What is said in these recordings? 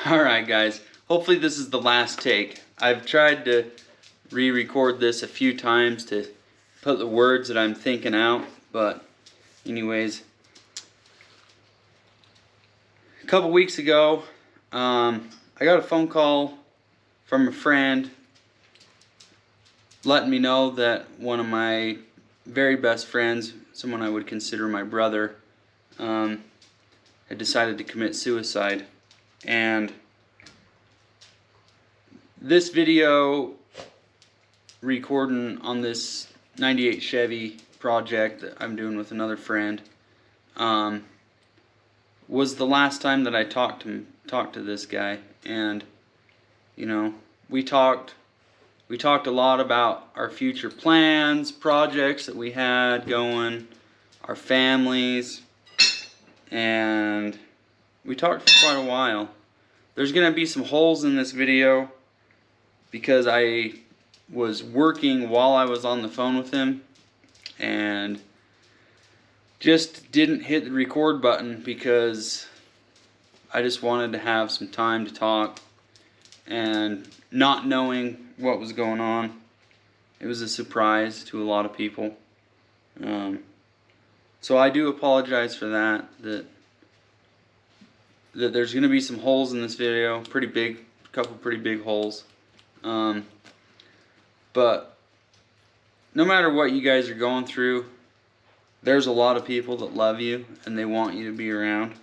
Alright guys, hopefully this is the last take. I've tried to re-record this a few times to put the words that I'm thinking out, but anyways, a couple weeks ago I got a phone call from a friend letting me know that one of my very best friends, someone I would consider my brother, had decided to commit suicide. And this video recording on this 98 Chevy project that I'm doing with another friend was the last time that I talked to this guy. And you know, we talked a lot about our future plans, projects that we had going, our families, and we talked for quite a while. There's gonna be some holes in this video because I was working while I was on the phone with him and just didn't hit the record button because I just wanted to have some time to talk, and not knowing what was going on, it was a surprise to a lot of people. So I do apologize for that there's going to be some holes in this video, pretty big, a couple pretty big holes. But no matter what you guys are going through, there's a lot of people that love you and they want you to be around.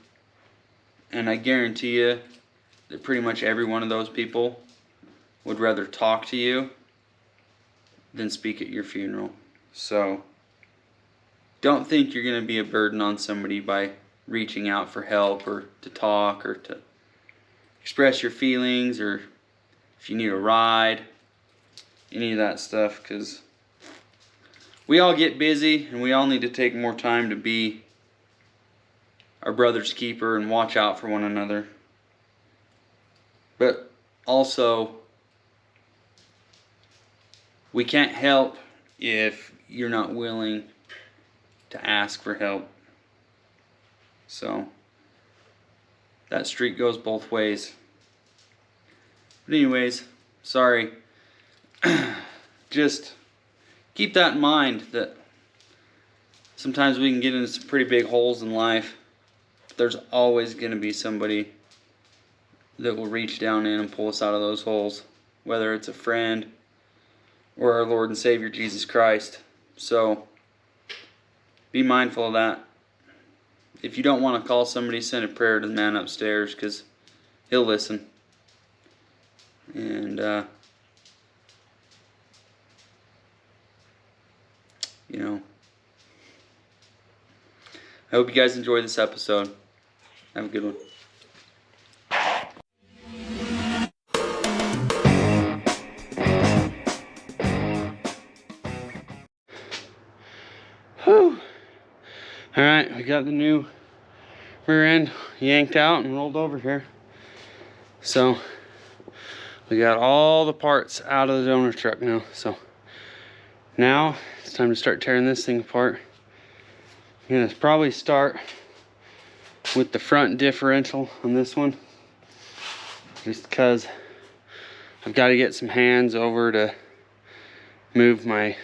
And I guarantee you that pretty much every one of those people would rather talk to you than speak at your funeral. So don't think you're going to be a burden on somebody by reaching out for help or to talk or to express your feelings, or if you need a ride, any of that stuff, because we all get busy and we all need to take more time to be our brother's keeper and watch out for one another. But also, we can't help if you're not willing to ask for help. So that street goes both ways. But anyways, sorry. Just keep that in mind, that sometimes we can get into some pretty big holes in life. But there's always going to be somebody that will reach down in and pull us out of those holes, whether it's a friend or our Lord and Savior Jesus Christ. So be mindful of that. If you don't want to call somebody, send a prayer to the man upstairs, because he'll listen. And you know, I hope you guys enjoy this episode. Have a good one. Whew. Alright, we got the new rear end yanked out and rolled over here. So we got all the parts out of the donor truck now. So now it's time to start tearing this thing apart. I'm gonna probably start with the front differential on this one, just because I've got to get some hands over to move my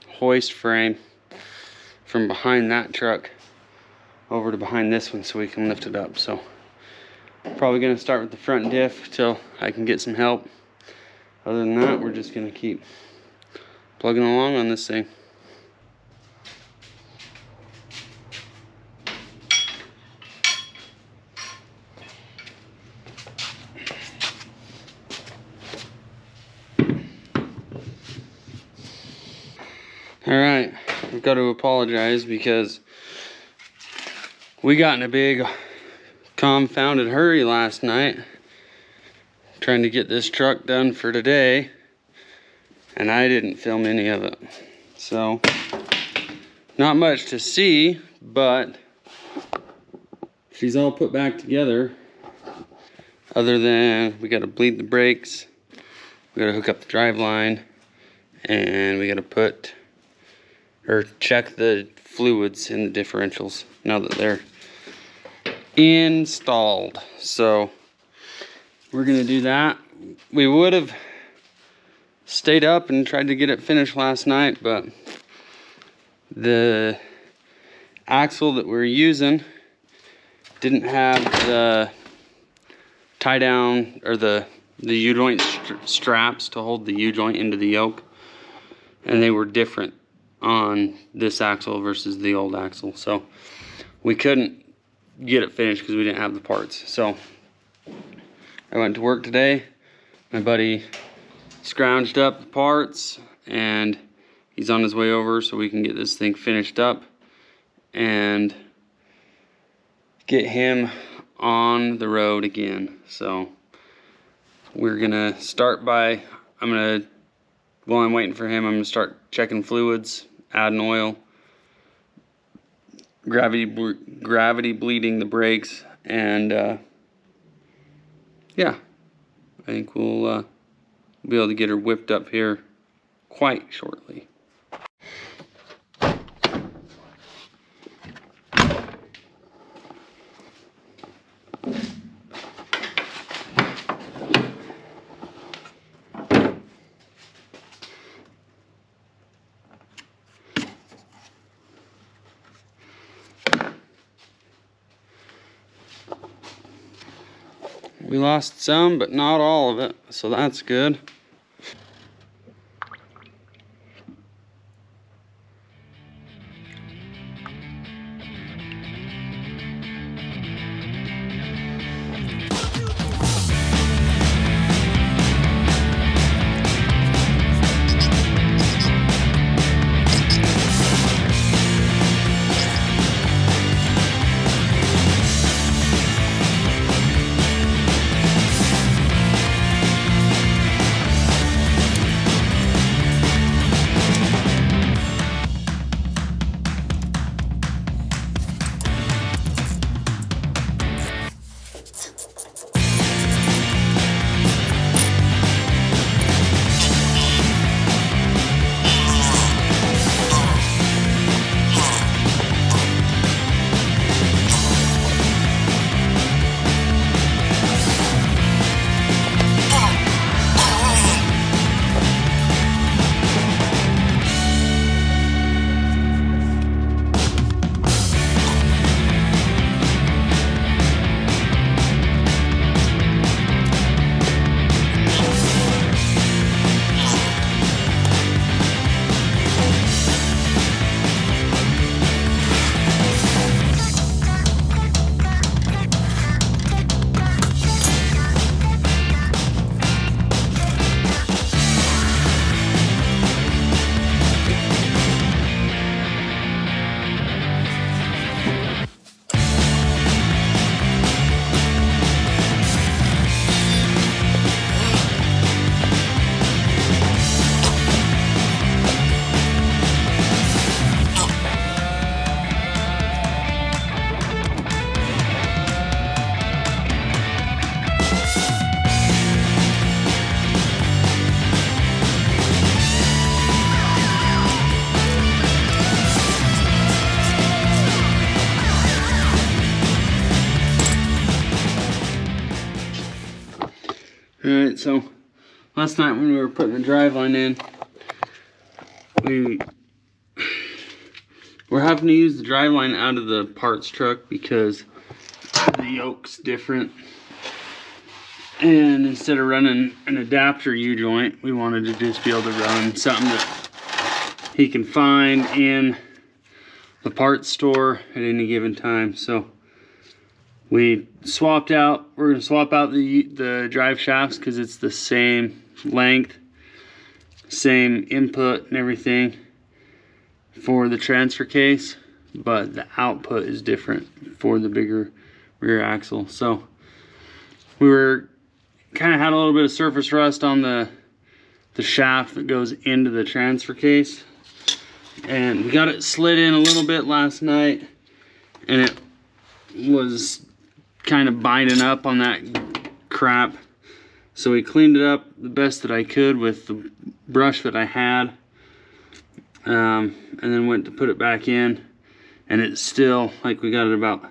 hoist frame from behind that truck over to behind this one so we can lift it up. So probably going to start with the front diff till I can get some help. Other than that, we're just going to keep plugging along on this thing. Alright, I've got to apologize because we got in a big confounded hurry last night trying to get this truck done for today, and I didn't film any of it. So not much to see, but she's all put back together, other than we got to bleed the brakes, we got to hook up the driveline, and we got to put or check the fluids in the differentials now that they're installed. So we're gonna do that. We would have stayed up and tried to get it finished last night, but the axle that we're using didn't have the tie down or the U-joint straps to hold the U-joint into the yoke, and they were different on this axle versus the old axle, so we couldn't get it finished because we didn't have the parts. So I went to work today. My buddy scrounged up the parts and he's on his way over so we can get this thing finished up and get him on the road again. So we're gonna start by, while I'm waiting for him, I'm gonna start checking fluids, adding oil, gravity bleeding the brakes, and yeah, I think we'll be able to get her whipped up here quite shortly. We lost some, but not all of it, so that's good. Alright, so last night when we were putting the driveline in, we were having to use the driveline out of the parts truck because the yoke's different. And instead of running an adapter U-joint, we wanted to just be able to run something that he can find in the parts store at any given time. So we're gonna swap out the drive shafts because it's the same length, same input and everything for the transfer case, but the output is different for the bigger rear axle. So we were kind of had a little bit of surface rust on the shaft that goes into the transfer case, and we got it slid in a little bit last night, and it was kind of binding up on that crap. So we cleaned it up the best that I could with the brush that I had, and then went to put it back in, and it's still like we got it about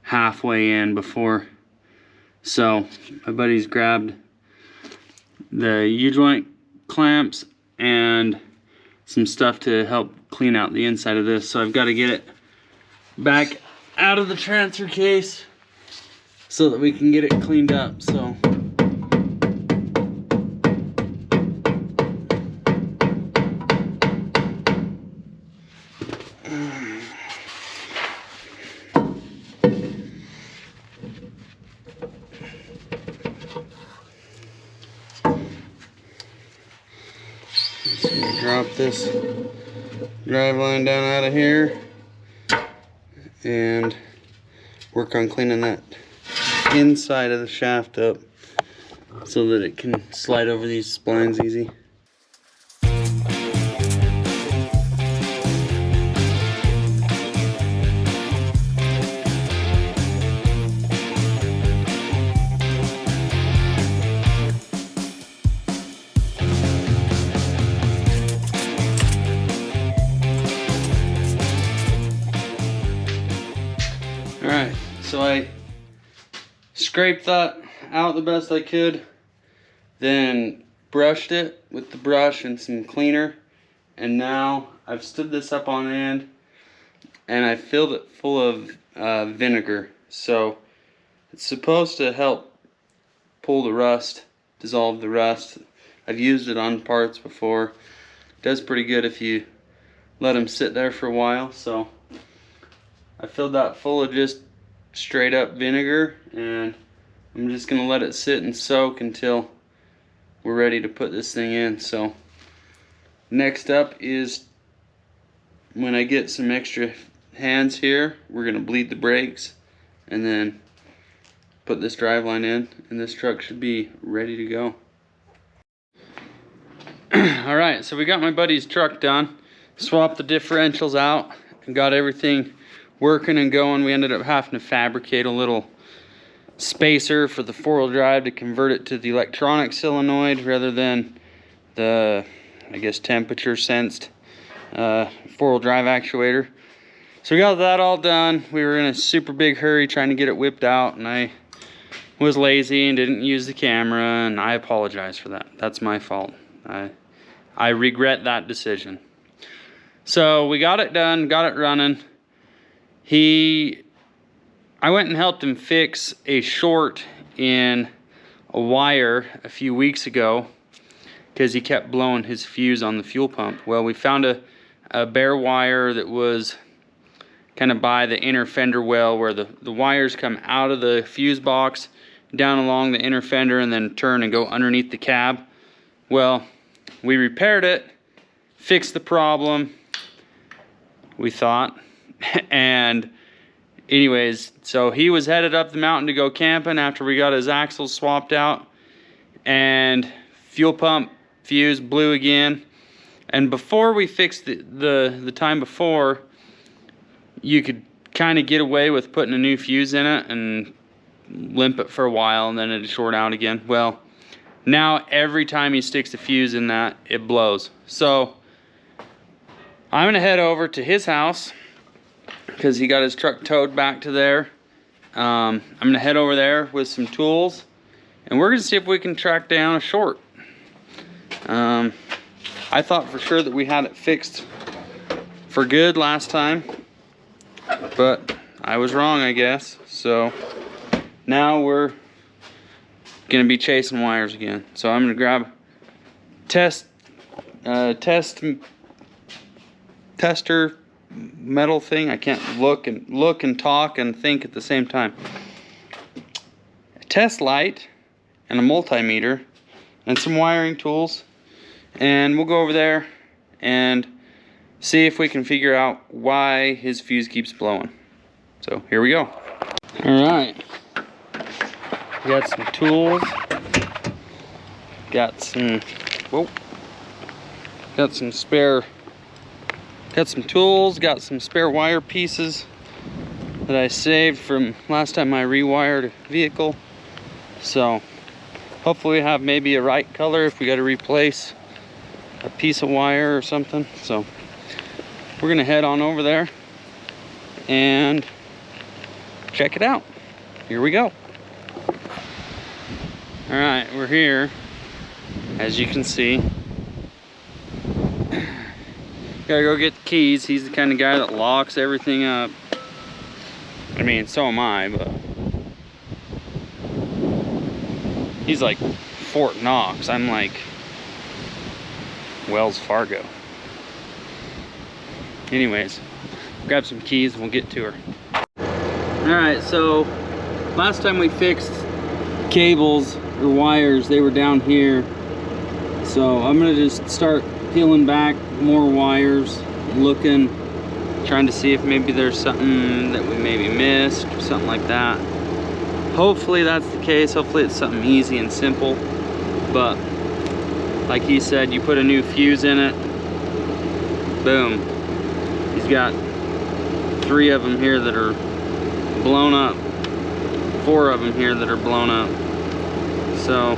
halfway in before So my buddy's grabbed the U-joint clamps and some stuff to help clean out the inside of this. So I've got to get it back out of the transfer case so that we can get it cleaned up. So drop this Driveline down out of here and work on cleaning that inside of the shaft up so that it can slide over these splines easy. Alright, so I scraped that out the best I could, then brushed it with the brush and some cleaner, and now I've stood this up on end and I filled it full of vinegar. So it's supposed to help pull the rust, dissolve the rust. I've used it on parts before. It does pretty good if you let them sit there for a while. So I filled that full of just straight up vinegar, and I'm just gonna let it sit and soak until we're ready to put this thing in. So next up is, when I get some extra hands here, we're gonna bleed the brakes and then put this Driveline in, and this truck should be ready to go. Alright, so we got my buddy's truck done, swapped the differentials out and got everything working and going. We ended up having to fabricate a little spacer for the 4-wheel drive to convert it to the electronic solenoid rather than the, I guess, temperature sensed 4-wheel drive actuator. So we got that all done. We were in a super big hurry trying to get it whipped out, and I was lazy and didn't use the camera, and I apologize for that. That's my fault. I regret that decision. So we got it done, got it running. I went and helped him fix a short in a wire a few weeks ago because he kept blowing his fuse on the fuel pump. Well, we found a bare wire that was kind of by the inner fender well, where the wires come out of the fuse box down along the inner fender and then turn and go underneath the cab. Well, we repaired it, fixed the problem, we thought. And anyways, so he was headed up the mountain to go camping after we got his axles swapped out, and fuel pump fuse blew again. And before we fixed the time before, you could kind of get away with putting a new fuse in it and limp it for a while and then it'd short out again. Well, now every time he sticks the fuse in that, it blows. So I'm gonna head over to his house because he got his truck towed back to there. I'm gonna head over there with some tools and we're gonna see if we can track down a short. I thought for sure that we had it fixed for good last time, but I was wrong, I guess. So now we're gonna be chasing wires again. So I'm gonna grab tester metal thing. I can't look and talk and think at the same time. A test light and a multimeter and some wiring tools, and we'll go over there and see if we can figure out why his fuse keeps blowing. So here we go. All right, we got some tools, got some tools, got some spare wire pieces that I saved from last time I rewired a vehicle. So hopefully we have maybe a right color if we got to replace a piece of wire or something. So we're gonna head on over there and check it out. Here we go. All right, we're here, as you can see. Gotta go get the keys. He's the kind of guy that locks everything up. I mean, so am I, but he's like Fort Knox. I'm like Wells Fargo. Anyways, grab some keys and we'll get to her. Alright, so last time we fixed cables or wires, they were down here. So I'm gonna just start peeling back more wires, looking, trying to see if maybe there's something that we maybe missed, or something like that. Hopefully that's the case. Hopefully it's something easy and simple. But like he said, you put a new fuse in it, boom. He's got 3 of them here that are blown up, 4 of them here that are blown up. So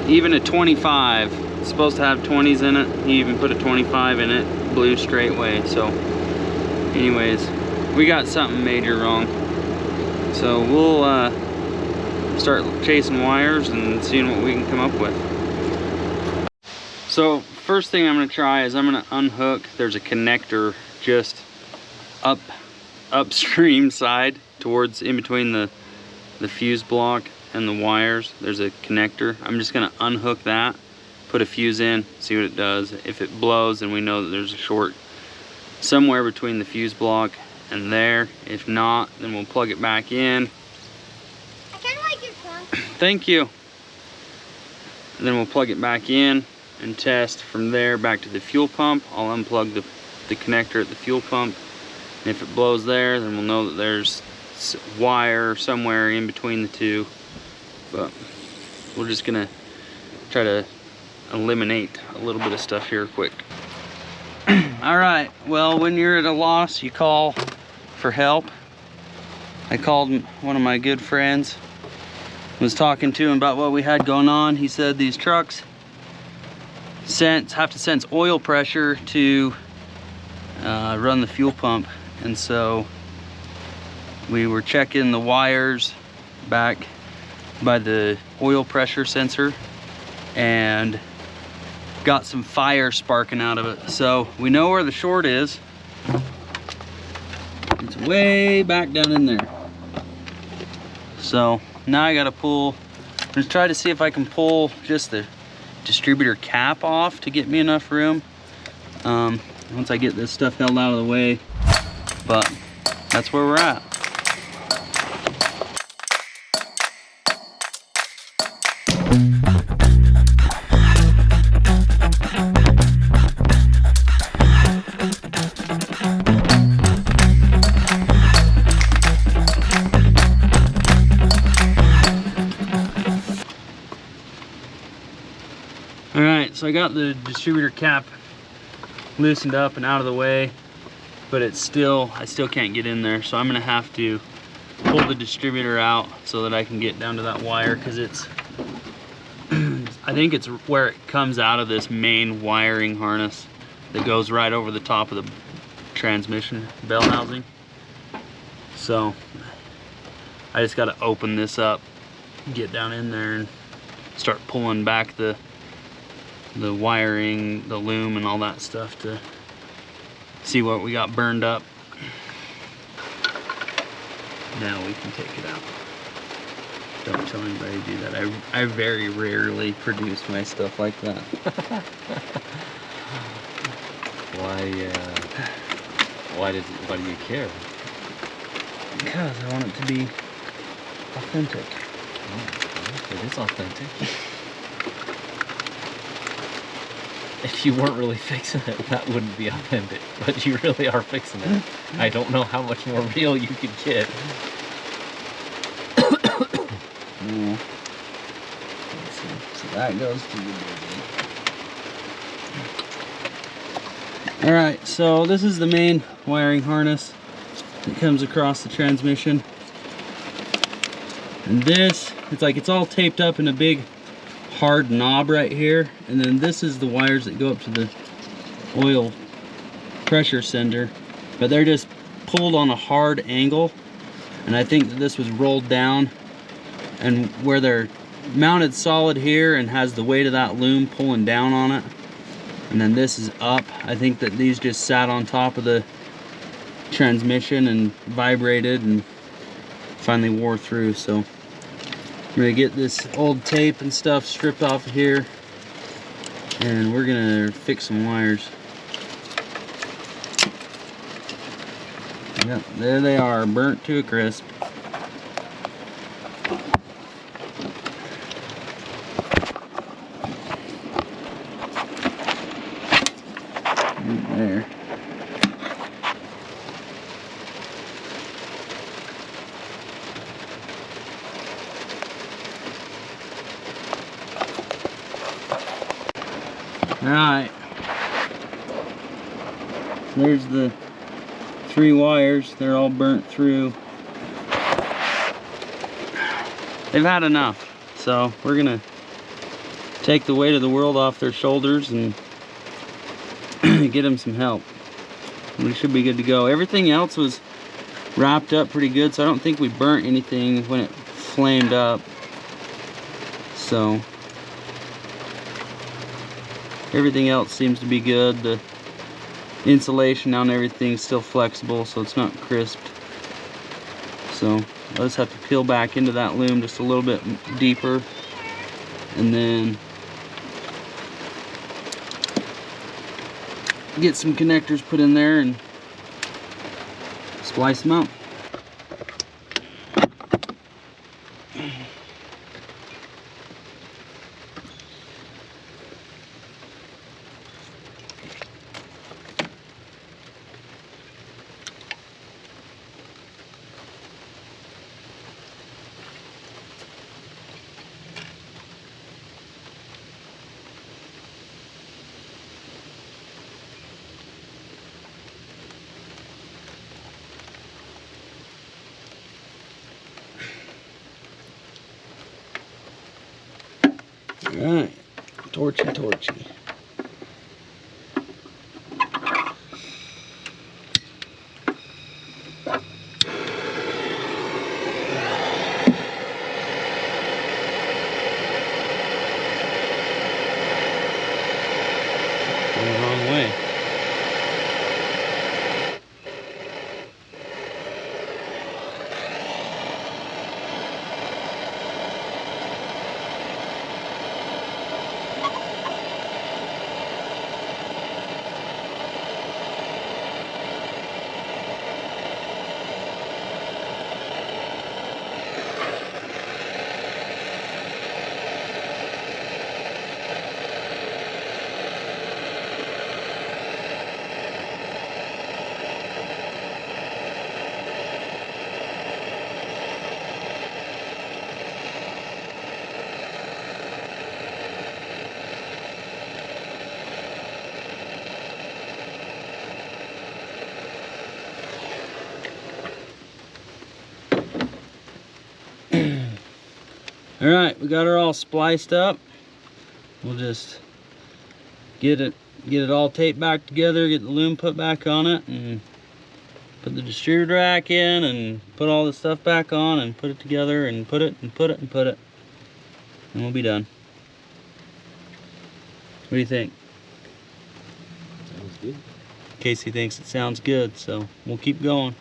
even a 25, it's supposed to have 20s in it. He even put a 25 in it, blew straight away. So anyways, we got something major wrong. So we'll start chasing wires and seeing what we can come up with. So first thing I'm going to try is I'm going to unhook. There's a connector just upstream side towards in between the fuse block and the wires. There's a connector. I'm just going to unhook that, put a fuse in, see what it does. If it blows, then we know that there's a short somewhere between the fuse block and there. If not, then we'll plug it back in. I kind of like your trunk. Thank you. And then we'll plug it back in and test from there back to the fuel pump. I'll unplug the connector at the fuel pump. And if it blows there, then we'll know that there's wire somewhere in between the two. But we're just gonna try to eliminate a little bit of stuff here quick. All right, well, when you're at a loss, you call for help. I called one of my good friends, was talking to him about what we had going on. He said these trucks have to sense oil pressure to run the fuel pump. And so we were checking the wires back by the oil pressure sensor and got some fire sparking out of it. So we know where the short is. It's way back down in there. So now I gotta pull, I'm gonna try to see if I can pull just the distributor cap off to get me enough room. Once I get this stuff held out of the way. But that's where we're at. All right, so I got the distributor cap loosened up and out of the way, but I still can't get in there. So I'm gonna have to pull the distributor out so that I can get down to that wire, because it's I think it's where it comes out of this main wiring harness that goes right over the top of the transmission bell housing. So I just got to open this up, get down in there and start pulling back the wiring, the loom and all that stuff to see what we got burned up. Now we can take it out. Don't tell anybody to do that. I very rarely produce my stuff like that. Why do you care? Because I want it to be authentic. Oh, it is authentic. If you weren't really fixing it, that wouldn't be authentic. But you really are fixing it. I don't know how much more real you could get. Yeah. So that goes to the biggie. Alright, so this is the main wiring harness that comes across the transmission. And this, it's all taped up in a big hard knob right here, and then this is the wires that go up to the oil pressure sender, but they're just pulled on a hard angle, and I think that this was rolled down and where they're mounted solid here and has the weight of that loom pulling down on it, and then this is up. I think that these just sat on top of the transmission and vibrated and finally wore through. So I'm gonna get this old tape and stuff stripped off of here, and we're gonna fix some wires. Yep, there they are, burnt to a crisp. Right there. Alright, there's the 3 wires. They're all burnt through. They've had enough, so we're gonna take the weight of the world off their shoulders and get them some help. We should be good to go. Everything else was wrapped up pretty good, so I don't think we burnt anything when it flamed up. So everything else seems to be good. The insulation on everything's still flexible, so it's not crisped. So I'll just have to peel back into that loom just a little bit deeper, and then get some connectors put in there and splice them out. Alright, torchy. Going the wrong way. Alright, we got her all spliced up. We'll just get it all taped back together, get the loom put back on it, and put the distributor rack in, and put all the stuff back on, and put it together, and put it, and put it, and put it. And we'll be done. What do you think? Sounds good. Casey thinks it sounds good, so we'll keep going.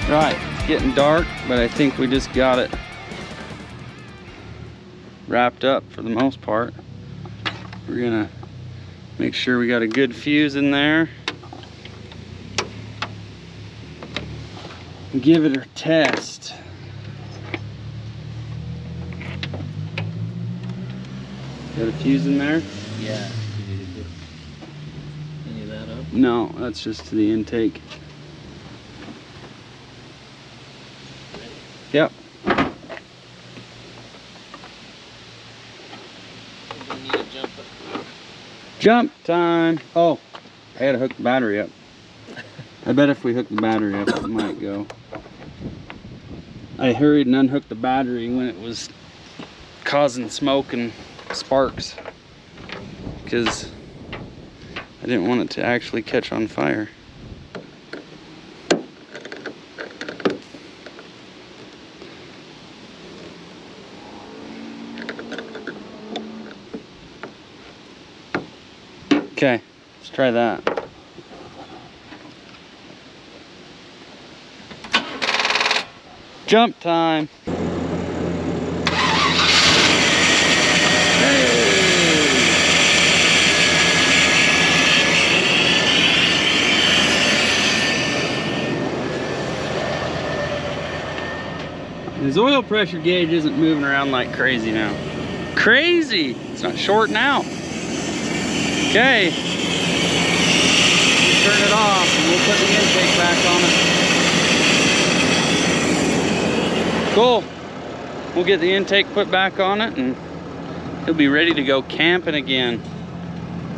Right, it's getting dark, but I think we just got it wrapped up for the most part. We're gonna make sure we got a good fuse in there. Give it a test. Got a fuse in there? Yeah. You need to put any of that up? No, that's just to the intake. Yep. You need to jump it. Jump time. Oh, I gotta hook the battery up. I bet if we hook the battery up, it might go. I hurried and unhooked the battery when it was causing smoke and sparks because I didn't want it to actually catch on fire. Okay, let's try that. Jump time. His oil pressure gauge isn't moving around like crazy now. Crazy! It's not shorting out. Okay. Turn it off and we'll put the intake back on it. Cool. We'll get the intake put back on it and he'll be ready to go camping again.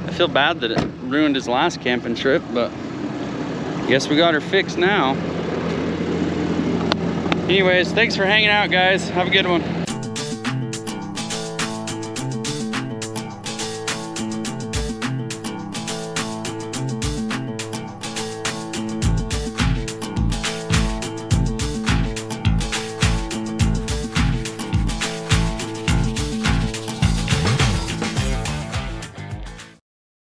I feel bad that it ruined his last camping trip, but I guess we got her fixed now. Anyways, thanks for hanging out, guys. Have a good one.